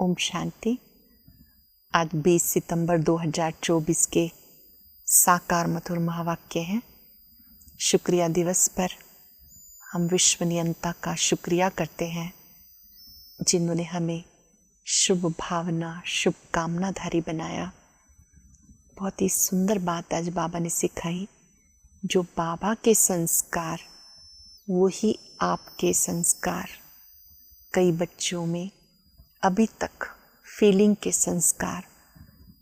ओम शांति। आज 20 सितंबर 2024 के साकार मधुर महावाक्य हैं। शुक्रिया दिवस पर हम विश्व नियंता का शुक्रिया करते हैं जिन्होंने हमें शुभ भावना शुभ कामनाधारी बनाया। बहुत ही सुंदर बात आज बाबा ने सिखाई। जो बाबा के संस्कार वो ही आपके संस्कार। कई बच्चों में अभी तक फीलिंग के संस्कार,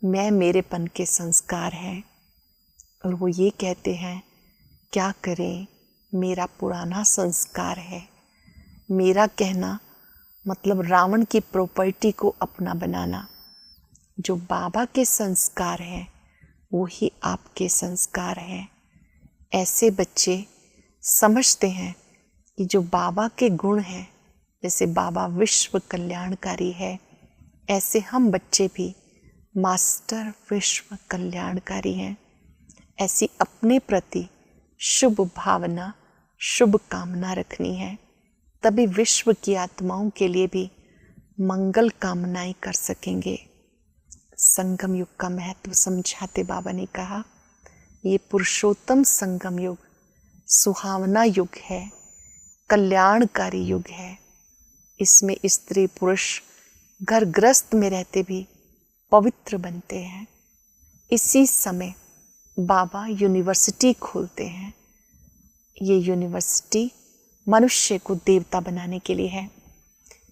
मैं मेरेपन के संस्कार हैं और वो ये कहते हैं क्या करें, मेरा पुराना संस्कार है। मेरा कहना मतलब रावण की प्रॉपर्टी को अपना बनाना। जो बाबा के संस्कार हैं वो ही आपके संस्कार हैं। ऐसे बच्चे समझते हैं कि जो बाबा के गुण हैं, जैसे बाबा विश्व कल्याणकारी है, ऐसे हम बच्चे भी मास्टर विश्व कल्याणकारी हैं। ऐसी अपने प्रति शुभ भावना शुभ कामना रखनी है, तभी विश्व की आत्माओं के लिए भी मंगल कामनाएं कर सकेंगे। संगम युग का महत्व समझाते बाबा ने कहा, ये पुरुषोत्तम संगम युग सुहावना युग है, कल्याणकारी युग है। इसमें स्त्री पुरुष घर गृहस्थ में रहते भी पवित्र बनते हैं। इसी समय बाबा यूनिवर्सिटी खोलते हैं। ये यूनिवर्सिटी मनुष्य को देवता बनाने के लिए है।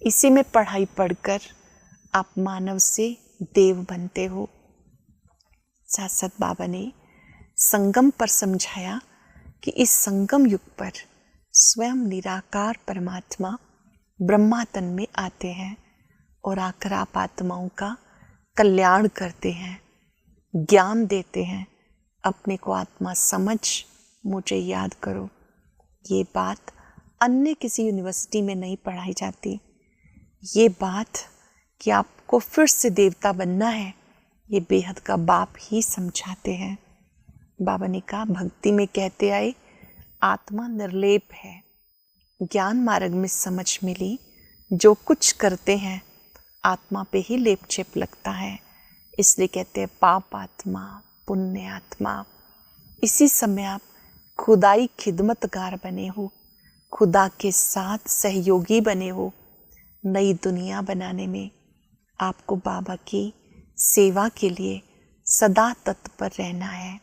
इसी में पढ़ाई पढ़कर आप मानव से देव बनते हो। साथ साथ बाबा ने संगम पर समझाया कि इस संगम युग पर स्वयं निराकार परमात्मा ब्रह्मातन में आते हैं और आकर आप आत्माओं का कल्याण करते हैं, ज्ञान देते हैं। अपने को आत्मा समझ मुझे याद करो। ये बात अन्य किसी यूनिवर्सिटी में नहीं पढ़ाई जाती। ये बात कि आपको फिर से देवता बनना है, ये बेहद का बाप ही समझाते हैं। बाबा ने कहा, भक्ति में कहते आए आत्मा निर्लेप है। ज्ञान मार्ग में समझ मिली, जो कुछ करते हैं आत्मा पे ही लेप चेप लगता है। इसलिए कहते हैं पाप आत्मा पुण्य आत्मा। इसी समय आप खुदाई खिदमतगार बने हो, खुदा के साथ सहयोगी बने हो। नई दुनिया बनाने में आपको बाबा की सेवा के लिए सदा तत्पर रहना है।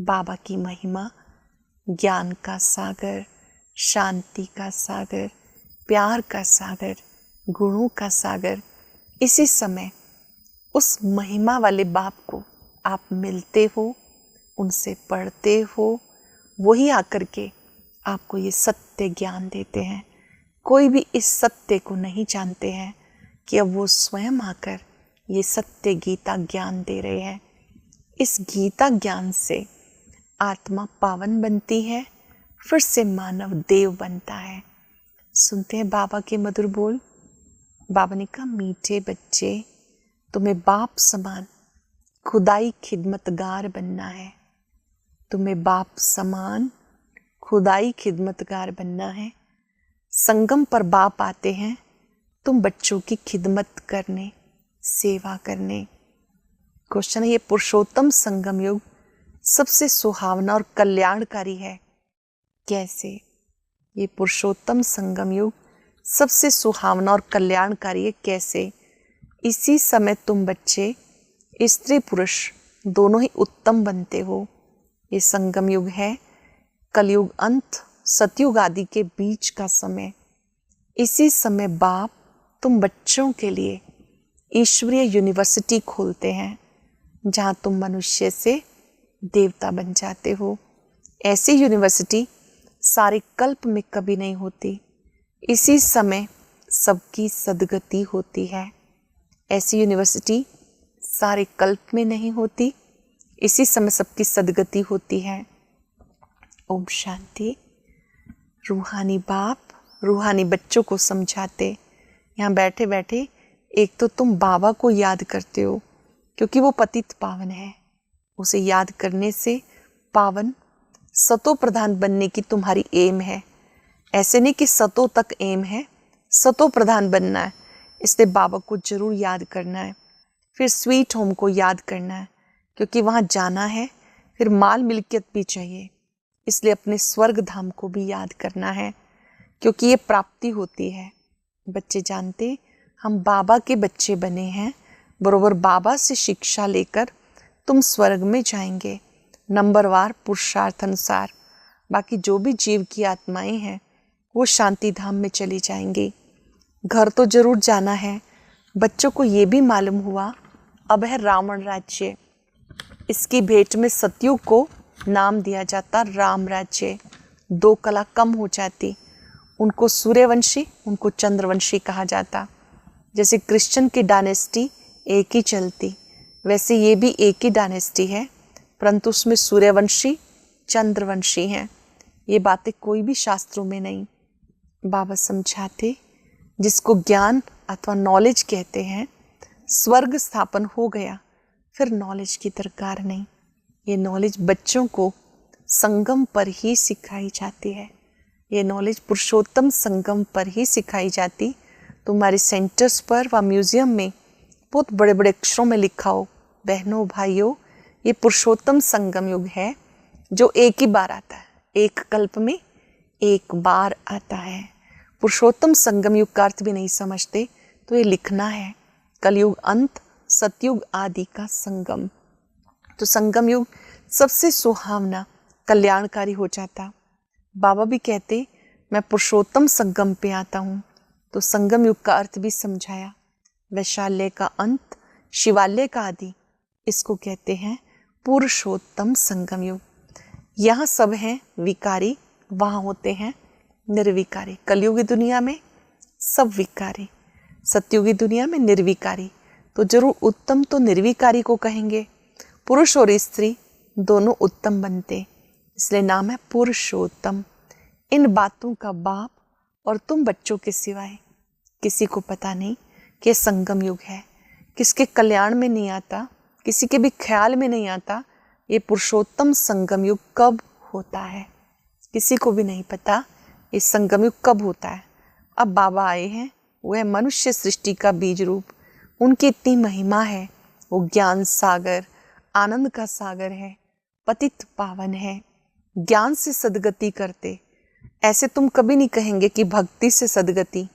बाबा की महिमा ज्ञान का सागर, शांति का सागर, प्यार का सागर, गुणों का सागर। इसी समय उस महिमा वाले बाप को आप मिलते हो, उनसे पढ़ते हो, वही आकर के आपको ये सत्य ज्ञान देते हैं। कोई भी इस सत्य को नहीं जानते हैं कि अब वो स्वयं आकर ये सत्य गीता ज्ञान दे रहे हैं। इस गीता ज्ञान से आत्मा पावन बनती है, फिर से मानव देव बनता है। सुनते हैं बाबा के मधुर बोल। बाबा ने कहा, मीठे बच्चे, तुम्हें बाप समान खुदाई खिदमतगार बनना है। तुम्हें बाप समान खुदाई खिदमतगार बनना है। संगम पर बाप आते हैं तुम बच्चों की खिदमत करने, सेवा करने। क्वेश्चन है, ये पुरुषोत्तम संगम युग सबसे सुहावना और कल्याणकारी है। कैसे? ये पुरुषोत्तम संगम युग सबसे सुहावना और कल्याणकारी है। कैसे? इसी समय तुम बच्चे स्त्री पुरुष दोनों ही उत्तम बनते हो। ये संगम युग है, कलयुग अंत सतयुग आदि के बीच का समय। इसी समय बाप तुम बच्चों के लिए ईश्वरीय यूनिवर्सिटी खोलते हैं, जहाँ तुम मनुष्य से देवता बन जाते हो। ऐसी यूनिवर्सिटी सारे कल्प में कभी नहीं होती। इसी समय सबकी सदगति होती है। ऐसी यूनिवर्सिटी सारे कल्प में नहीं होती, इसी समय सबकी सदगति होती है। ओम शांति। रूहानी बाप रूहानी बच्चों को समझाते। यहाँ बैठे बैठे एक तो तुम बाबा को याद करते हो क्योंकि वो पतित पावन है। उसे याद करने से पावन सतो प्रधान बनने की तुम्हारी एम है। ऐसे नहीं कि सतो तक एम है, सतो प्रधान बनना है। इसलिए बाबा को जरूर याद करना है। फिर स्वीट होम को याद करना है, क्योंकि वहाँ जाना है। फिर माल मिल्कियत भी चाहिए, इसलिए अपने स्वर्ग धाम को भी याद करना है, क्योंकि ये प्राप्ति होती है। बच्चे जानते हम बाबा के बच्चे बने हैं, बरोबर बाबा से शिक्षा लेकर तुम स्वर्ग में जाएंगे, नंबरवार पुरुषार्थ अनुसार। बाकी जो भी जीव की आत्माएं हैं वो शांति धाम में चली जाएंगी। घर तो जरूर जाना है। बच्चों को ये भी मालूम हुआ अब है रावण राज्य, इसकी भेंट में सतयुग को नाम दिया जाता राम राज्य। 2 कला कम हो जाती, उनको सूर्यवंशी, उनको चंद्रवंशी कहा जाता। जैसे क्रिश्चियन की डायनेस्टी एक ही चलती, वैसे ये भी एक ही डायनेस्टी है, परंतु उसमें सूर्यवंशी चंद्रवंशी हैं। ये बातें कोई भी शास्त्रों में नहीं। बाबा समझाते जिसको ज्ञान अथवा नॉलेज कहते हैं, स्वर्ग स्थापन हो गया, फिर नॉलेज की दरकार नहीं। ये नॉलेज बच्चों को संगम पर ही सिखाई जाती है। ये नॉलेज पुरुषोत्तम संगम पर ही सिखाई जाती। तुम्हारे सेंटर्स पर व म्यूजियम में बहुत बड़े बड़े अक्षरों में लिखा हो, बहनों भाइयों, ये पुरुषोत्तम संगम युग है जो एक ही बार आता है, एक कल्प में एक बार आता है। पुरुषोत्तम संगम युग का अर्थ भी नहीं समझते तो ये लिखना है, कलयुग अंत, सतयुग आदि का संगम। तो संगम युग सबसे सुहावना कल्याणकारी हो जाता। बाबा भी कहते मैं पुरुषोत्तम संगम पे आता हूँ, तो संगम युग का अर्थ भी समझाया। वैशाल्य का अंत, शिवालय का आदि, इसको कहते हैं पुरुषोत्तम संगम युग। यहाँ सब हैं विकारी, वहाँ होते हैं निर्विकारी। कलयुगी दुनिया में सब विकारी, सतयुगी दुनिया में निर्विकारी। तो जरूर उत्तम तो निर्विकारी को कहेंगे। पुरुष और स्त्री दोनों उत्तम बनते, इसलिए नाम है पुरुषोत्तम। इन बातों का बाप और तुम बच्चों के सिवाय किसी को पता नहीं कि संगम युग है। किसके कल्याण में नहीं आता, किसी के भी ख्याल में नहीं आता ये पुरुषोत्तम संगम युग कब होता है। किसी को भी नहीं पता ये संगम युग कब होता है। अब बाबा आए हैं, वह मनुष्य सृष्टि का बीज रूप, उनकी इतनी महिमा है। वो ज्ञान सागर, आनंद का सागर है, पतित पावन है, ज्ञान से सदगति करते। ऐसे तुम कभी नहीं कहेंगे कि भक्ति से सदगति,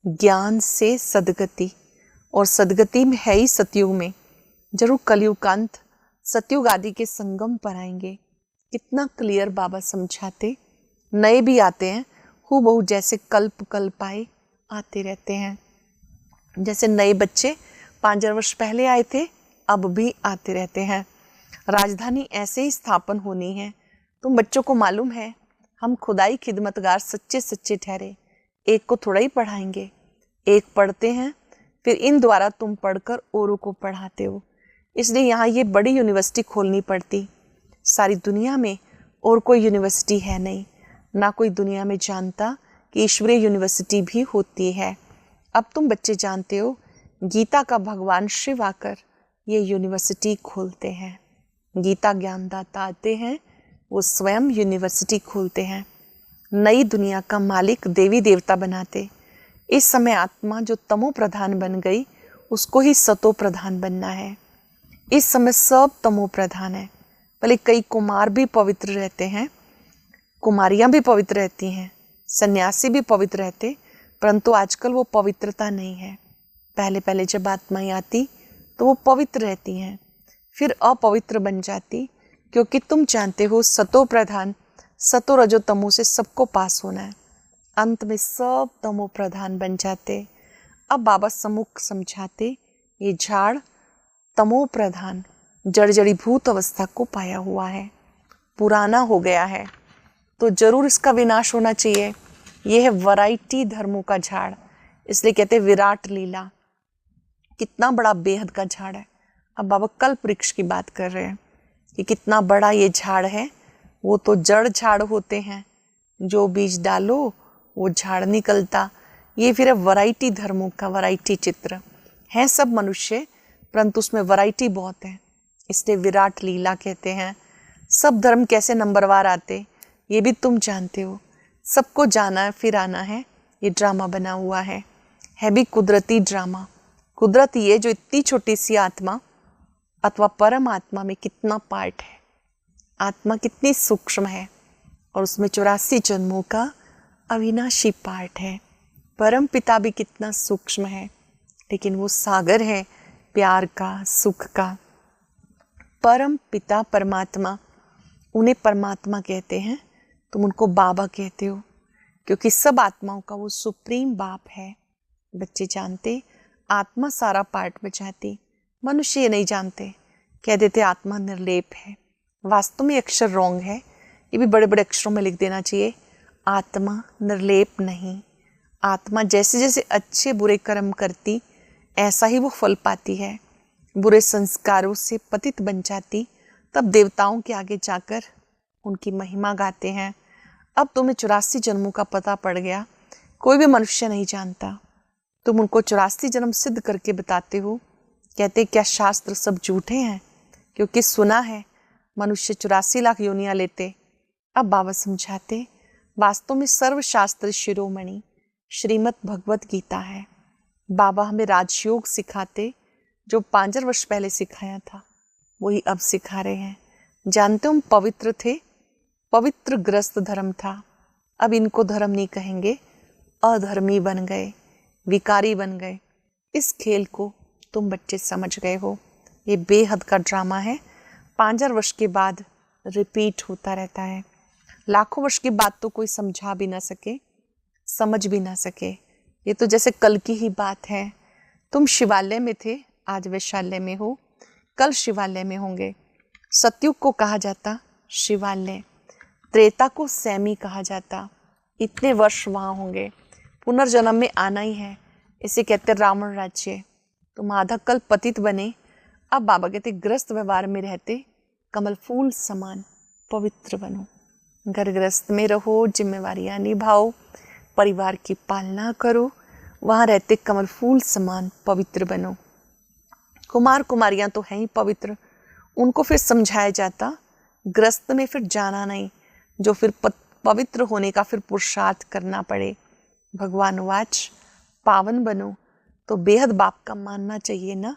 ज्ञान से सदगति। और सदगति में है ही सतयुग में। जरूर कलयुग का अंत, सतयुग आदि के संगम पर आएंगे। कितना क्लियर बाबा समझाते। नए भी आते हैं, हूबहू जैसे कल्प कल्प आए आते रहते हैं। जैसे नए बच्चे 5000 वर्ष पहले आए थे, अब भी आते रहते हैं। राजधानी ऐसे ही स्थापन होनी है। तुम बच्चों को मालूम है, हम खुदाई खिदमतगार सच्चे सच्चे ठहरे। एक को थोड़ा ही पढ़ाएंगे, एक पढ़ते हैं, फिर इन द्वारा तुम पढ़कर औरों को पढ़ाते हो। इसलिए यहाँ ये बड़ी यूनिवर्सिटी खोलनी पड़ती। सारी दुनिया में और कोई यूनिवर्सिटी है नहीं, ना कोई दुनिया में जानता कि ईश्वरीय यूनिवर्सिटी भी होती है। अब तुम बच्चे जानते हो, गीता का भगवान शिव आकर ये यूनिवर्सिटी खोलते हैं। गीता ज्ञानदाता आते हैं, वो स्वयं यूनिवर्सिटी खोलते हैं। नई दुनिया का मालिक देवी देवता बनाते। इस समय आत्मा जो तमो प्रधान बन गई, उसको ही सतो प्रधान बनना है। इस समय सब तमो प्रधान है। भले कई कुमार भी पवित्र रहते हैं, कुमारियां भी पवित्र रहती हैं, सन्यासी भी पवित्र रहते, परंतु आजकल वो पवित्रता नहीं है। पहले पहले जब आत्माएं आती तो वो पवित्र रहती हैं, फिर अपवित्र बन जाती, क्योंकि तुम जानते हो सतो प्रधान, सतो रजो तमो से सबको पास होना है। अंत में सब तमो प्रधान बन जाते। अब बाबा सम्मुख समझाते, ये झाड़ तमो प्रधान जड़ जड़ीभूत अवस्था को पाया हुआ है, पुराना हो गया है, तो जरूर इसका विनाश होना चाहिए। यह है वैरायटी धर्मों का झाड़, इसलिए कहते हैं विराट लीला। कितना बड़ा बेहद का झाड़ है। अब बाबा कल्प वृक्ष की बात कर रहे हैं कि कितना बड़ा ये झाड़ है। वो तो जड़ झाड़ होते हैं, जो बीज डालो वो झाड़ निकलता। ये फिर वैरायटी धर्मों का वैरायटी चित्र है। सब मनुष्य, परंतु उसमें वैरायटी बहुत है, इसलिए विराट लीला कहते हैं। सब धर्म कैसे नंबरवार आते ये भी तुम जानते हो। सबको जाना है फिर आना है, ये ड्रामा बना हुआ है है भी कुदरती ड्रामा। कुदरत ये जो इतनी छोटी सी आत्मा अथवा परम आत्मा में कितना पार्ट है, आत्मा कितनी सूक्ष्म है और उसमें 84 जन्मों का अविनाशी पार्ट है। परम पिता भी कितना सूक्ष्म है, लेकिन वो सागर है प्यार का, सुख का। परम पिता परमात्मा, उन्हें परमात्मा कहते हैं, तुम उनको बाबा कहते हो, क्योंकि सब आत्माओं का वो सुप्रीम बाप है। बच्चे जानते आत्मा सारा पार्ट बचाती, मनुष्य ये नहीं जानते, कह देते आत्मा निर्लेप है। वास्तव में अक्षर रॉन्ग है, ये भी बड़े बड़े अक्षरों में लिख देना चाहिए। आत्मा निर्लेप नहीं। आत्मा जैसे जैसे अच्छे बुरे कर्म करती ऐसा ही वो फल पाती है। बुरे संस्कारों से पतित बन जाती, तब देवताओं के आगे जाकर उनकी महिमा गाते हैं। अब तुम्हें 84 जन्मों का पता पड़ गया, कोई भी मनुष्य नहीं जानता। तुम उनको 84 जन्म सिद्ध करके बताते हो। कहते क्या शास्त्र सब झूठे हैं? क्योंकि सुना है मनुष्य 84 लाख योनियां लेते। अब बाबा समझाते वास्तव में सर्वशास्त्र शिरोमणि श्रीमद् भगवत गीता है। बाबा हमें राजयोग सिखाते, जो 5 वर्ष पहले सिखाया था वही अब सिखा रहे हैं। जानते हो हम पवित्र थे, पवित्र ग्रस्त धर्म था। अब इनको धर्म नहीं कहेंगे, अधर्मी बन गए, विकारी बन गए। इस खेल को तुम बच्चे समझ गए हो। ये बेहद का ड्रामा है, 5 वर्ष के बाद रिपीट होता रहता है। लाखों वर्ष की बात तो कोई समझा भी ना सके, समझ भी ना सके। ये तो जैसे कल की ही बात है। तुम शिवालय में थे, आज वैशाल्य में हो, कल शिवालय में होंगे। सतयुग को कहा जाता शिवालय, त्रेता को सैमी कहा जाता। इतने वर्ष वहाँ होंगे, पुनर्जन्म में आना ही है। इसे कहते रावण राज्य। तुम आधा कल पतित बने, अब बाबा कहते ग्रस्त व्यवहार में रहते कमल फूल समान पवित्र बनो। घर गृहस्थ में रहो, जिम्मेवारियां निभाओ, परिवार की पालना करो, वहाँ रहते कमल फूल समान पवित्र बनो। कुमार कुमारियां तो हैं ही पवित्र, उनको फिर समझाया जाता ग्रस्त में फिर जाना नहीं, जो फिर पवित्र होने का फिर पुरुषार्थ करना पड़े। भगवान वाच पावन बनो, तो बेहद बाप का मानना चाहिए ना।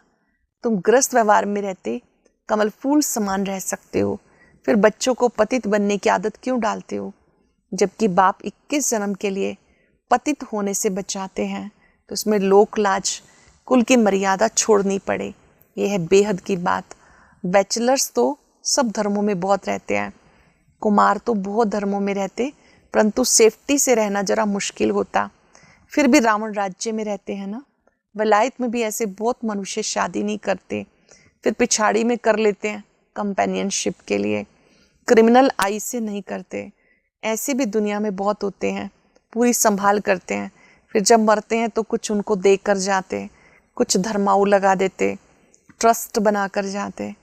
तुम ग्रस्त व्यवहार में रहते कमल फूल समान रह सकते हो, फिर बच्चों को पतित बनने की आदत क्यों डालते हो? जबकि बाप 21 जन्म के लिए पतित होने से बचाते हैं, तो इसमें लोक लाज, कुल की मर्यादा छोड़नी पड़े। यह है बेहद की बात। बैचलर्स तो सब धर्मों में बहुत रहते हैं, कुमार तो बहुत धर्मों में रहते, परंतु सेफ्टी से रहना जरा मुश्किल होता। फिर भी रावण राज्य में रहते हैं ना। वलायत में भी ऐसे बहुत मनुष्य शादी नहीं करते, फिर पिछाड़ी में कर लेते हैं कंपेनियनशिप के लिए। क्रिमिनल आई से नहीं करते, ऐसे भी दुनिया में बहुत होते हैं, पूरी संभाल करते हैं। फिर जब मरते हैं तो कुछ उनको दे कर जाते, कुछ धर्माऊ लगा देते, ट्रस्ट बना कर जाते।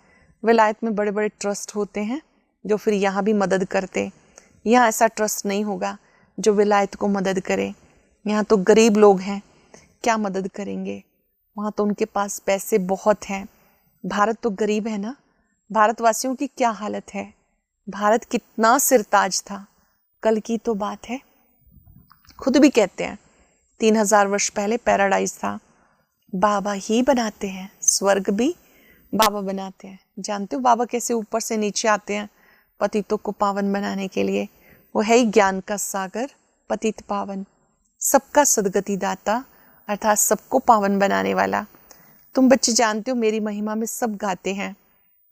विलायत में बड़े बड़े ट्रस्ट होते हैं जो फिर यहाँ भी मदद करते। यहाँ ऐसा ट्रस्ट नहीं होगा जो विलायत को मदद करे। यहाँ तो गरीब लोग हैं, क्या मदद करेंगे? वहाँ तो उनके पास पैसे बहुत हैं। भारत तो गरीब है ना। भारतवासियों की क्या हालत है? भारत कितना सिरताज था, कल की तो बात है। खुद भी कहते हैं 3000 वर्ष पहले पैराडाइज था। बाबा ही बनाते हैं, स्वर्ग भी बाबा बनाते हैं। जानते हो बाबा कैसे ऊपर से नीचे आते हैं पतितों को पावन बनाने के लिए? वो है ही ज्ञान का सागर, पतित पावन, सबका सदगति दाता, अर्थात सबको पावन बनाने वाला। तुम बच्चे जानते हो मेरी महिमा में सब गाते हैं।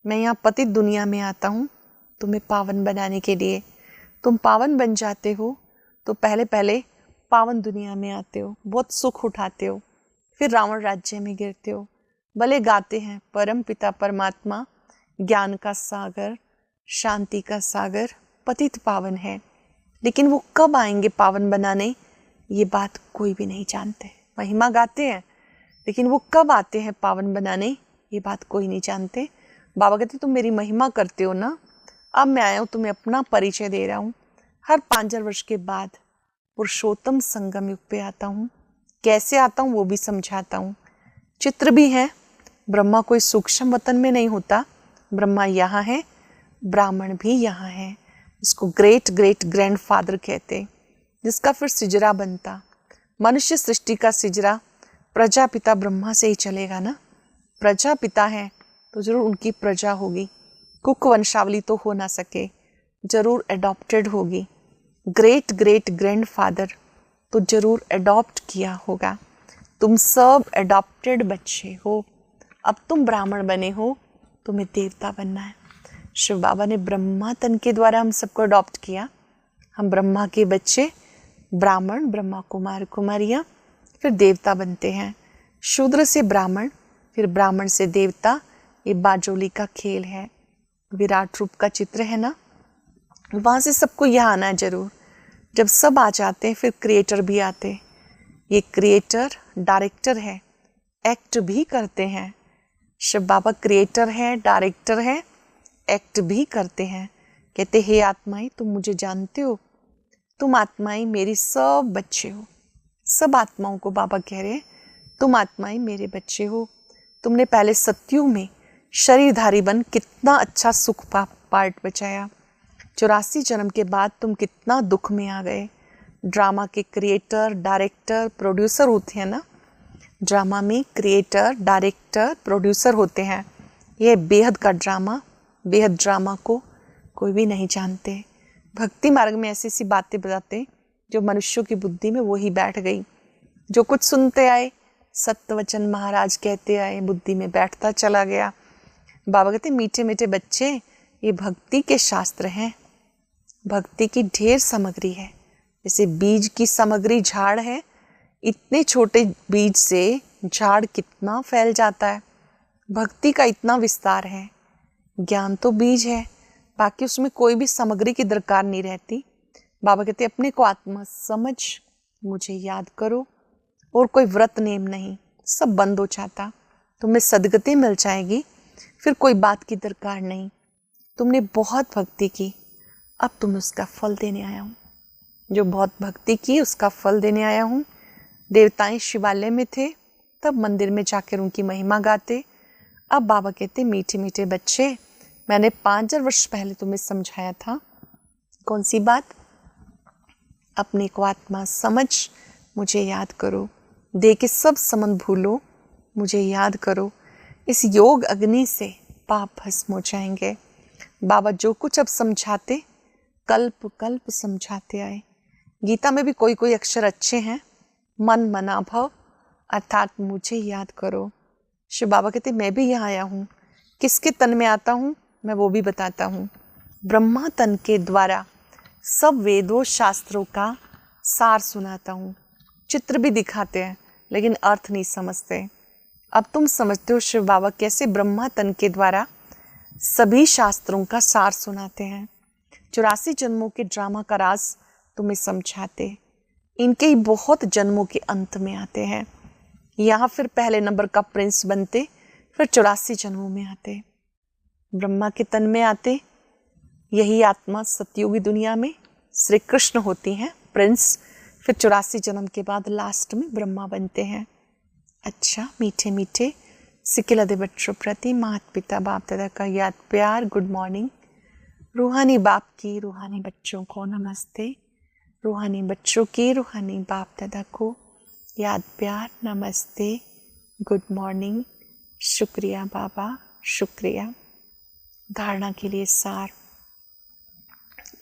मैं यहाँ पतित दुनिया में आता हूँ तुम्हें पावन बनाने के लिए। तुम पावन बन जाते हो तो पहले पहले पावन दुनिया में आते हो, बहुत सुख उठाते हो, फिर रावण राज्य में गिरते हो। भले गाते हैं परम पिता परमात्मा ज्ञान का सागर, शांति का सागर, पतित पावन है, लेकिन वो कब आएंगे पावन बनाने, ये बात कोई भी नहीं जानते। महिमा गाते हैं लेकिन वो कब आते हैं पावन बनाने, ये बात कोई नहीं जानते। बाबा कहते तुम मेरी महिमा करते हो ना, अब मैं आया हूँ तुम्हें अपना परिचय दे रहा हूँ। हर 5 वर्ष के बाद पुरुषोत्तम संगम युग पे आता हूँ। कैसे आता हूँ वो भी समझाता हूँ। चित्र भी है। ब्रह्मा कोई सूक्ष्म वतन में नहीं होता, ब्रह्मा यहाँ है, ब्राह्मण भी यहाँ है, इसको ग्रेट ग्रेट ग्रैंडफादर कहते, जिसका फिर सिजरा बनता। मनुष्य सृष्टि का सिजरा प्रजापिता ब्रह्मा से ही चलेगा ना। प्रजापिता है तो जरूर उनकी प्रजा होगी। कुक वंशावली तो हो ना सके, जरूर एडॉप्टेड होगी। ग्रेट ग्रेट ग्रैंडफादर तो जरूर एडॉप्ट किया होगा। तुम सब एडॉप्टेड बच्चे हो। अब तुम ब्राह्मण बने हो, तुम्हें देवता बनना है। शिव बाबा ने ब्रह्मा तन के द्वारा हम सबको अडॉप्ट किया। हम ब्रह्मा के बच्चे, ब्राह्मण, ब्रह्मा कुमार कुमारियाँ, फिर देवता बनते हैं। शूद्र से ब्राह्मण, फिर ब्राह्मण से देवता। ये बाजोली का खेल है, विराट रूप का चित्र है ना। वहाँ से सबको यहाँ आना है जरूर। जब सब आ जाते हैं फिर क्रिएटर भी आते हैं। ये क्रिएटर डायरेक्टर है, एक्ट भी करते हैं। शिव बाबा क्रिएटर है, डायरेक्टर है, एक्ट भी करते हैं। कहते हे आत्माएं, तुम मुझे जानते हो, तुम आत्माएं मेरी सब बच्चे हो। सब आत्माओं को बाबा कह रहे हैं तुम आत्माएं मेरे बच्चे हो। तुमने पहले सत्युग में शरीरधारी बन कितना अच्छा सुख पार्ट बचाया। 84 जन्म के बाद तुम कितना दुख में आ गए। ड्रामा के क्रिएटर, डायरेक्टर, प्रोड्यूसर होते हैं ना। ड्रामा में क्रिएटर, डायरेक्टर, प्रोड्यूसर होते हैं। यह बेहद का ड्रामा, बेहद ड्रामा को कोई भी नहीं जानते। भक्ति मार्ग में ऐसी ऐसी बातें बताते जो मनुष्यों की बुद्धि में वही बैठ गई। जो कुछ सुनते आए, सत्यवचन महाराज कहते आए, बुद्धि में बैठता चला गया। बाबा कहते मीठे मीठे बच्चे, ये भक्ति के शास्त्र हैं। भक्ति की ढेर सामग्री है। जैसे बीज की सामग्री झाड़ है, इतने छोटे बीज से झाड़ कितना फैल जाता है। भक्ति का इतना विस्तार है। ज्ञान तो बीज है, बाकी उसमें कोई भी सामग्री की दरकार नहीं रहती। बाबा कहते अपने को आत्मा समझ, मुझे याद करो, और कोई व्रत नेम नहीं, सब बंद हो जाता। तुम्हें सदगति मिल जाएगी, फिर कोई बात की दरकार नहीं। तुमने बहुत भक्ति की, अब तुम्हें उसका फल देने आया हूँ। जो बहुत भक्ति की उसका फल देने आया हूँ। देवताएं शिवालय में थे, तब मंदिर में जाकर उनकी महिमा गाते। अब बाबा कहते मीठे मीठे बच्चे, मैंने 5000 वर्ष पहले तुम्हें समझाया था। कौन सी बात? अपने को आत्मा समझ, मुझे याद करो। दे के सब संबंध भूलो, मुझे याद करो। इस योग अग्नि से पाप भस्म हो जाएंगे। बाबा जो कुछ अब समझाते, कल्प कल्प समझाते आए। गीता में भी कोई कोई अक्षर अच्छे हैं। मन मना भव, अर्थात मुझे याद करो। शिव बाबा कहते मैं भी यहाँ आया हूँ। किसके तन में आता हूँ मैं वो भी बताता हूँ। ब्रह्मा तन के द्वारा सब वेदों शास्त्रों का सार सुनाता हूँ। चित्र भी दिखाते हैं लेकिन अर्थ नहीं समझते। अब तुम समझते हो शिव बाबा कैसे ब्रह्मा तन के द्वारा सभी शास्त्रों का सार सुनाते हैं। 84 जन्मों के ड्रामा का राज तुम्हें समझाते। इनके ही बहुत जन्मों के अंत में आते हैं। यहाँ फिर पहले नंबर का प्रिंस बनते, फिर 84 जन्मों में आते, ब्रह्मा के तन में आते। यही आत्मा सतयुगी दुनिया में श्री कृष्ण होती हैं प्रिंस। फिर 84 जन्म के बाद लास्ट में ब्रह्मा बनते हैं। अच्छा मीठे मीठे सिकिलदे बच्चों प्रति माता पिता बाप दादा का याद प्यार गुड मॉर्निंग। रूहानी बाप की रूहानी बच्चों को नमस्ते। रूहानी बच्चों की रूहानी बाप दादा को याद प्यार नमस्ते गुड मॉर्निंग। शुक्रिया बाबा, शुक्रिया। धारणा के लिए सार।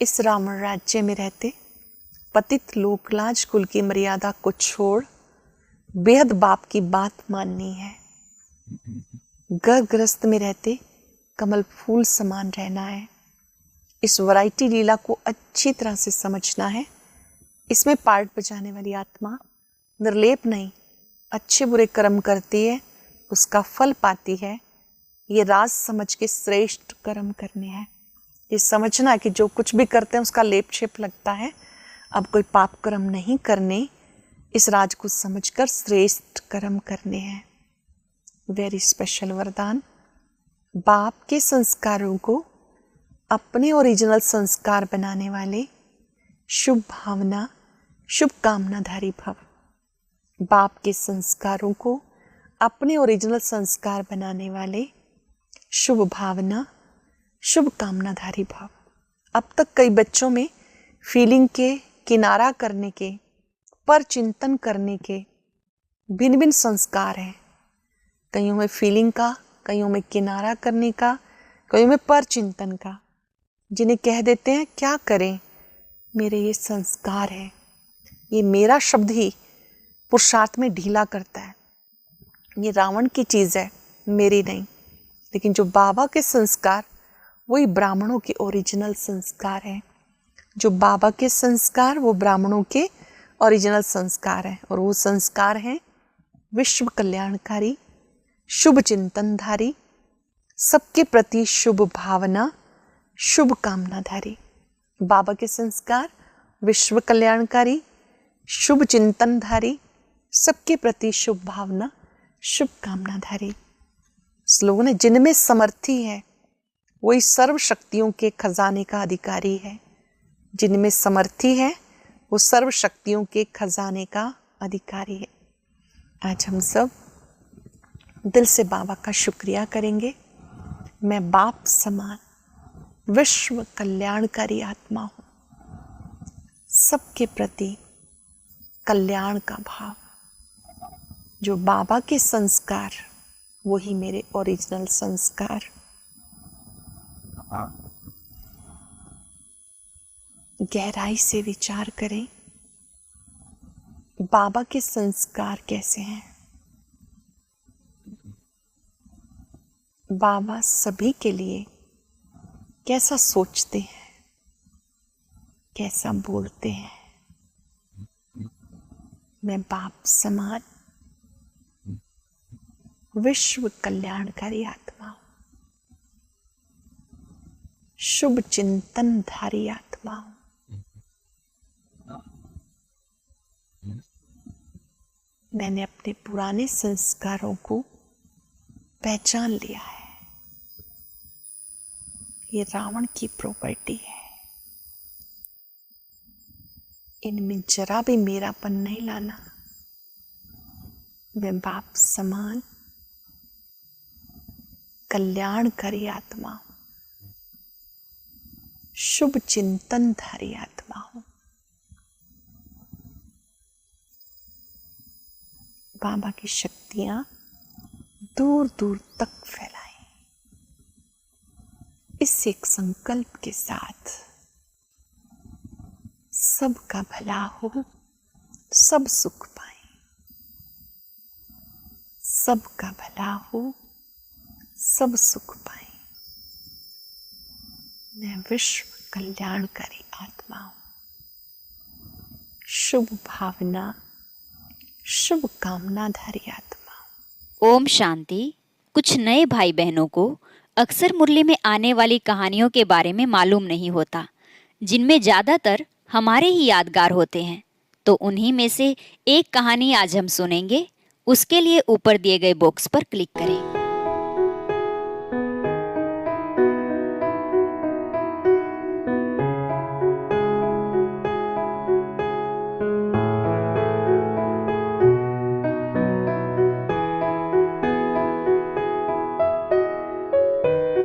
इस रावण राज्य में रहते पतित लोकलाज कुल की मर्यादा को छोड़ बेहद बाप की बात माननी है। गर्भग्रस्त में रहते कमल फूल समान रहना है। इस वैरायटी लीला को अच्छी तरह से समझना है। इसमें पार्ट बजाने वाली आत्मा निर्लेप नहीं, अच्छे बुरे कर्म करती है, उसका फल पाती है। ये राज समझ के श्रेष्ठ कर्म करने हैं। ये समझना है कि जो कुछ भी करते हैं उसका लेप छेप लगता है। अब कोई पाप कर्म नहीं करने, इस राज को समझकर श्रेष्ठ कर्म करने हैं। वेरी स्पेशल वरदान। बाप के संस्कारों को अपने ओरिजिनल संस्कार बनाने वाले शुभ भावना शुभ कामनाधारी भव। बाप के संस्कारों को अपने ओरिजिनल संस्कार बनाने वाले शुभ भावना शुभ कामनाधारी भव। अब तक कई बच्चों में फीलिंग के किनारा करने के, पर चिंतन करने के भिन्न भिन्न संस्कार हैं। कईयों में फीलिंग का, कईयों में किनारा करने का, कईयों में पर चिंतन का, जिन्हें कह देते हैं क्या करें, मेरे ये संस्कार है। ये मेरा शब्द ही पुरुषार्थ में ढीला करता है। ये रावण की चीज़ है, मेरी नहीं। लेकिन जो बाबा के संस्कार, वही ब्राह्मणों के ओरिजिनल संस्कार हैं। जो बाबा के संस्कार वो ब्राह्मणों के ओरिजिनल संस्कार हैं। और वो संस्कार हैं विश्व कल्याणकारी, शुभ चिंतनधारी, सबके प्रति शुभ भावना, शुभ कामनाधारी। बाबा के संस्कार विश्व कल्याणकारी, शुभ चिंतनधारी, सबके प्रति शुभ भावना, शुभ कामनाधारी। स्लोगन है, जिनमें समर्थी है वही सर्व शक्तियों के खजाने का अधिकारी है। जिनमें समर्थी है वो सर्व शक्तियों के खजाने का अधिकारी है। आज हम सब दिल से बाबा का शुक्रिया करेंगे। मैं बाप समान विश्व कल्याणकारी आत्मा हूँ। सबके प्रति कल्याण का भाव, जो बाबा के संस्कार वही मेरे ओरिजिनल संस्कार। गहराई से विचार करें, बाबा के संस्कार कैसे हैं। बाबा सभी के लिए कैसा सोचते हैं, कैसा बोलते हैं। मैं बाप समान विश्व कल्याणकारी आत्मा हूं, शुभ चिंतनधारी आत्मा हूं। मैंने अपने पुराने संस्कारों को पहचान लिया है। ये रावण की प्रॉपर्टी है। इनमें जरा भी मेरापन नहीं लाना। मैं बाप समान कल्याणकारी आत्मा हूं, शुभ चिंतनधारी आत्मा हूं। बाबा की शक्तियां दूर दूर तक फैलाएं। इस एक संकल्प के साथ, सबका भला हो, सब सुख पाए। सबका भला हो, सब सुख पाए। मैं विश्व कल्याणकारी आत्मा हूं, शुभ भावना, शुभ कामनाधारी आत्मा हूं। ओम शांति। कुछ नए भाई बहनों को अक्सर मुरली में आने वाली कहानियों के बारे में मालूम नहीं होता, जिनमें ज़्यादातर हमारे ही यादगार होते हैं। तो उन्हीं में से एक कहानी आज हम सुनेंगे। उसके लिए ऊपर दिए गए बॉक्स पर क्लिक करें।